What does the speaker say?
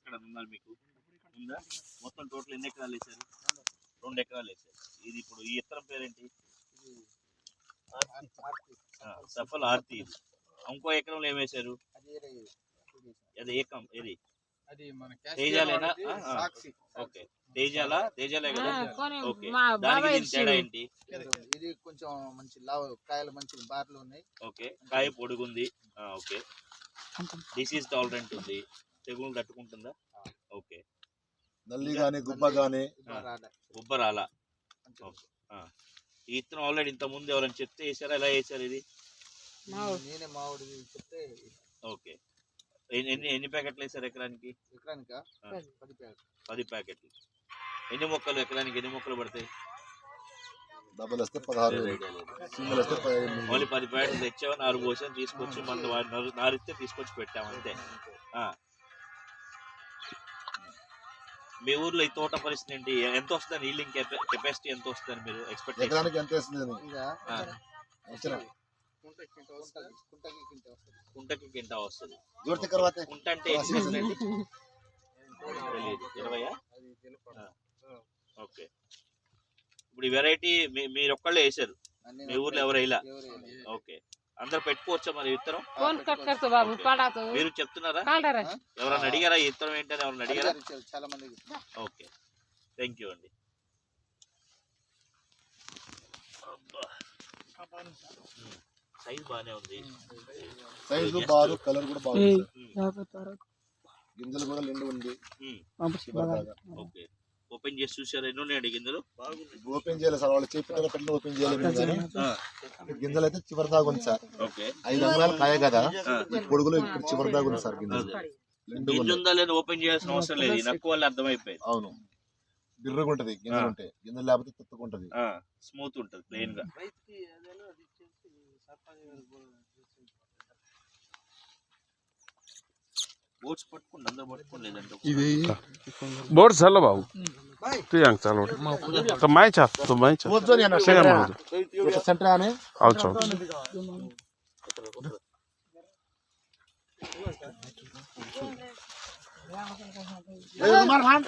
ఎక్కడ ఉన్నారు మీకు ఉందా? మొత్తం టోటల్ ఎన్ని ఎకరాలు వేసారు? 2 ఎకరాలు వేసారు. ఇది ఇప్పుడు ఈ ఇత్తనం పేరేంటి? సఫల్ ఆర్తి. ఇది ఇంకో ఎకరంలో ఏం వేశారు? అది ఏకం ఏది తేజాలేనా? ఓకే, తేజాలే కదా. ఓకే, దానికి దీనికి తేడా ఏంటి? ఇది కొంచెం మంచి లావు కాయలు మంచి బార్లు ఉన్నాయి. ఓకే, కాయ పొడుగుంది. ఓకే, డిసీజ్ టాలరెంట్ ఉంది, తెగులు తట్టుకుంటుందా? ఓకే, నల్లి గాని గుబ్బ గాని గుబ్బ రాలా. ఈ ఇత్తనం ఆల్రెడీ ఇంత ముందు ఎవరైనా చెప్తే వేసారా? ఎలా వేసారు ఇది? నేనే మామిడి చెప్తే. ఓకే, ఎన్ని ప్యాకెట్లు వేసారు ఎకరానికి? 10 ప్యాకెట్లు. ఎన్ని మొక్కలు ఎకరానికి ఎన్ని మొక్కలు పడతాయి? డబ్బులు వస్తే 16, సింగిల్ వస్తే 15. మళ్ళీ 10 ప్యాకెట్లు తెచ్చావు, 4 పోసాను, తీసుకొచ్చి మళ్ళీ నారిస్తే తీసుకొచ్చి పెట్టాము అంతే. మీ ఊర్లో ఈ తోట పరిస్థితి ఏంటి? ఎంత వస్తుంది? ఈల్డింగ్ కెపాసిటీ ఎంత వస్తుంది మీరు ఎక్స్పెక్ట్? ఎకరానికి ఎంత వస్తుంది? కుంటకి కింటా వస్తుంది. కుంట అంటే తెలియదు. 20? ఓకే, ఇప్పుడు ఈ వెరైటీ మీరు ఒక్కళ్ళే వేసారు, మీ ఊర్లో ఎవరు వేయలా? ఓకే, అందరు పెట్టుకోవచ్చా మరి విత్తనం? మీరు చెప్తున్నారా? ఎవరైనా అడిగారా ఈ విత్తనం ఏంటని? ఎవరైనా అడిగారా? చాలా మంది. ఓకే, థ్యాంక్ యూ అండి. సైజ్ బాగానే ఉంది, సైజు బారు, కలర్ కూడా బాగుంది, గింజలు కూడా నిండు ఉంది. ఓకే, ఓపెన్ చేసి చూసారా? ఎన్ని ఉన్నాయండి గింజలు? ఓపెన్ చేయలేదు సార్, వాళ్ళు చెప్పిన పెట్టిన ఓపెన్ చేయలేదు కానీ గింజలు అయితే చివరి దాకా ఉంది సార్. 5 అంగుళాల కాయ కదా, పొడుగులు ఇక్కడ చివరి దాకా ఉంది సార్. గింజలు గింజ ఉందా లేదా ఓపెన్ చేయాల్సిన అవసరం లేదు, నక్కు వల్ల అర్థమైపోయింది. అవును, బిర్రగా ఉంటది గింజలు ఉంటే, గింజలు లేకపోతే తిట్టుకుంటది, స్మూత్ ఉంటది, ప్లెయిన్ గా. बोट्स पटकून अंदर पटकून लेదండి ఇది బోర్డ్ చల్ల బాబు తీయండి చల్ల तो मैं चाह वो जो नहीं ना सेकंड में ये सेंटर आने अच्छा उमर भान